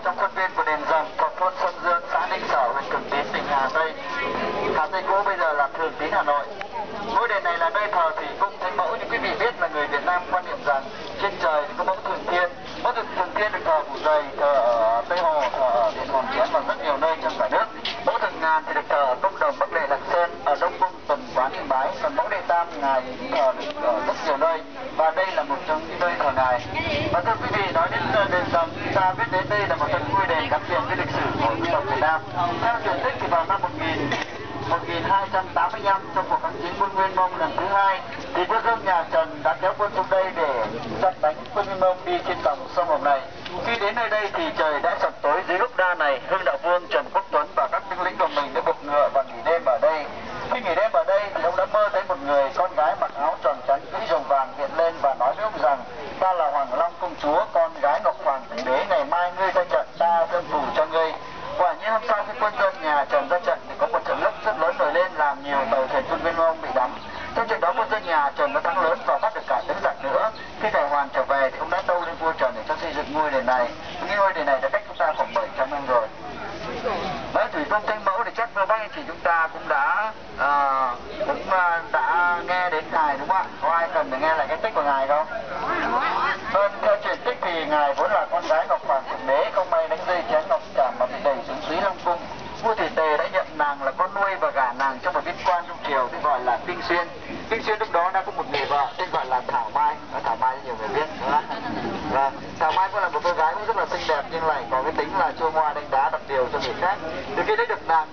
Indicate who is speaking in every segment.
Speaker 1: trong khuôn viên của đền Rồng thuộc thôn Xuân Dương, xã Ninh Sở, huyện Thường Tín, tỉnh Hà Tây. Hà Tây cũ bây giờ là Thường Tín, Hà Nội. Ngôi đền này là nơi thờ thủy cung thánh mẫu. Như quý vị biết là người Việt Nam quan niệm rằng trên trời có mẫu Thường Thiên. Mẫu Thường Thiên được thờ ở Phủ Dày, thờ ở Tây Hồ, thờ ở Điện Hòn Chén và rất nhiều nơi trong cả nước. Mẫu Thường Ngàn thì được thờ ở Công Đồng, Bắc Lệ, Lạc Sơn, ở Đông Cung, Tuần Quán, Yên Bái. Còn mẫu Đệ Tam ngài thờ được ở rất nhiều nơi và đây là một trong những nơi thờ ngài. Và thưa quý vị, nói đến đền Rồng, ta biết đến đây là một trong ngôi đền gắn liền với lịch sử của dân tộc Việt Nam. Theo truyền thuyết thì vào năm 1285 trong cuộc kháng chiến quân Nguyên Mông lần thứ hai thì quân Vương nhà Trần đã kéo quân xuống đây để chặn đánh quân Nguyên Mông đi trên dòng sông Hồng này. Khi đến nơi đây thì trời đã sập tối. Dưới gốc đa này, Hưng Đạo Vương Trần Quốc Tuấn và các binh lính của mình đã buộc ngựa và nghỉ đêm ở đây. Khi nghỉ đêm ở đây thì ông đã mơ thấy một người con gái mặc áo tròn trắng cưỡi rồng vàng hiện lên và nói với ông rằng: ta là Hoàng Long công chúa, con gái Ngọc Hoàng Thượng Đế, ngày mai ngươi ra trận, ta dân phù cho ngươi. Quả nhiên hôm sau khi quân dân nhà Trần ra trận thì có một trận lốc rất lớn nổi lên làm nhiều tàu thuyền quân Nguyên Mông bị đắm. Trong trận đó quân dân nhà Trần đã thắng lớn và bắt được cả tướng giặc nữa. Khi Thái Hoàng trở về thì ông đã tâu lên vua Trần để cho xây dựng ngôi đền này. Ngôi đền này đã cách chúng ta khoảng 700 năm rồi. Nói thủy cung thánh mẫu thì chắc các anh chị chúng ta cũng đã nghe đến ngài đúng không ạ? Có ai cần phải nghe lại cái tích của ngài không? Vâng, theo truyền tích thì ngài vốn là con gái Ngọc Hoàng Thượng Đế, không may đánh rơi chén ngọc trảm mà bị đẩy xuống Thúy Long Cung. Vua Thủy Tề đã nhận nàng là con nuôi và gả nàng cho một viên quan trong triều tên gọi là Kinh Xuyên. Kinh Xuyên lúc đó đã có một người vợ tên gọi là Thảo Mai. Thảo Mai nhiều người biết đúng không? Và Thảo Mai cũng là một cô gái cũng rất là xinh đẹp nhưng lại có cái tính là chua ngoa đánh đá đập điều cho người khác. Từ khi lấy được nàng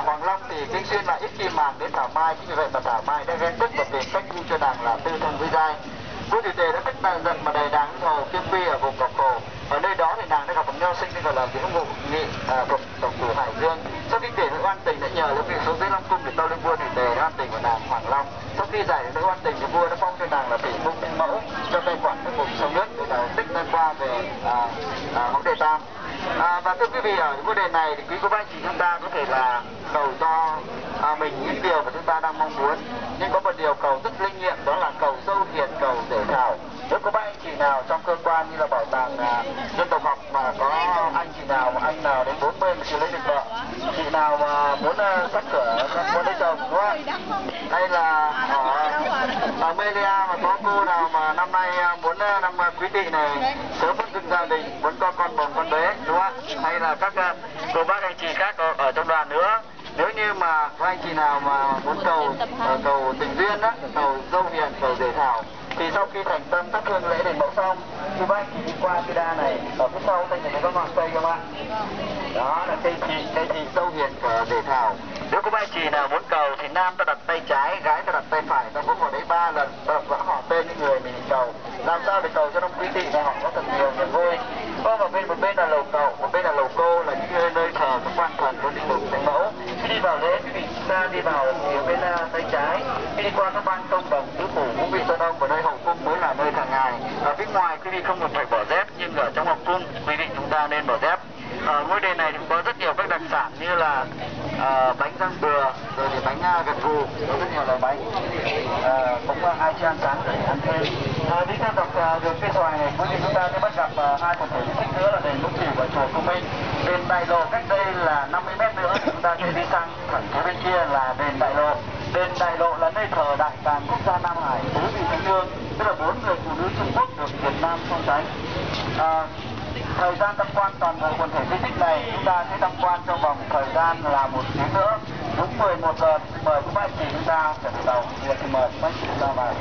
Speaker 1: Hoàng Long thì Kinh Xuyên lại ít khi màng đến Thảo Mai, chính vì vậy mà Thảo Mai đã ghen tức và tìm cách thu cho nàng là tư thân với giai. Vua Thủy Tề đã tức nàng giận mà đầy đàng hồ Kiêm Quy ở vùng Cọc Cổ. Ở nơi đó thì nàng đã gặp một nho sinh tên gọi là Viễn Ngụ Nghị thuộc tổng phủ Hải Dương. Sau khi kể nỗi oan tình đã nhờ lấy việc xuống dưới Long Cung để tâu lên vua Thủy Tề oan tình của nàng Hoàng Long. Sau khi giải nỗi oan tình thì vua đã phong cho nàng là Thủy cung thánh mẫu, cho cai quản các vùng sông nước để là tích lên qua về mẫu Đệ Tam. Và thưa quý vị, ở ngôi đền này thì quý cô bác anh chị chúng ta có thể là cầu cho mình những điều mà chúng ta đang mong muốn, nhưng có một điều cầu rất linh nghiệm, đó là cầu sâu hiền, cầu dễ thảo. Nếu có bác anh chị nào trong cơ quan như là bảo tàng dân tộc học mà có anh chị nào mà anh nào đến 40 mà chưa lấy được vợ, chị nào mà muốn sắp sửa muốn lấy chồng đúng không? Hay là ở Melia mà có cô nào mà năm nay muốn năm quý tỵ này sớm muốn dựng gia đình, muốn có con bồng con bé đúng không? Hay là các cô bác anh chị khác ở trong đoàn nữa. Nếu như mà có anh chị nào mà muốn cầu tình duyên đó, cầu dâu hiền, cầu dễ thảo, thì sau khi thành tâm thắp hương lễ đền mẫu xong thì bác anh chị đi qua cái đa này, ở phía sau đây thì có ngọn cây không ạ? Đó là cây thị dâu hiền và dễ thảo. Nếu có bác anh chị nào muốn cầu thì nam ta đặt tay trái, gái ta đặt tay phải, ta cũng vào đấy 3 lần, ta đọc rõ họ tên những người mình cầu. Làm sao để cầu cho đông quý tỵ này họ có thật nhiều niềm vui. Có một bên là lầu cậu, một bên là lầu cô, là những nơi thờ các quan thần của linh mục thánh mẫu. Khi đi vào lễ, quý vị ta đi vào phía bên tay trái, khi đi qua các ban công đồng tứ phủ ngũ vị tân ông và nơi hậu cung mới là nơi thờ ngài. Ở phía ngoài quý vị không cần phải bỏ dép, nhưng ở trong hậu cung quý vị chúng ta nên bỏ dép. Ở ngôi đền này thì cũng có rất nhiều các đặc sản như là bánh răng bừa, rồi thì bánh gật gù, có rất nhiều loại bánh. Cũng ai chưa ăn sáng để ăn thêm. Đi theo dọc đường cây xoài này, quý vị chúng ta sẽ bắt gặp hai quần thể di tích nữa là đền Lũng Thủy và chùa Công Minh. Đền Đại Lộ cách đây là 50 mét nữa chúng ta sẽ đi sang thẳng phía bên kia là đền Đại Lộ. Đền Đại Lộ là nơi thờ đại tàng quốc gia Nam Hải, tứ vị thánh nương, tức là 4 người phụ nữ Trung Quốc được Việt Nam song sánh. Thời gian tham quan toàn bộ quần thể di tích này chúng ta sẽ tham quan trong vòng thời gian là 1 tiếng nữa. Đúng 11 giờ thì mời các bác chị chúng ta trở về tàu. Thì mời các bác chị chúng ta vào.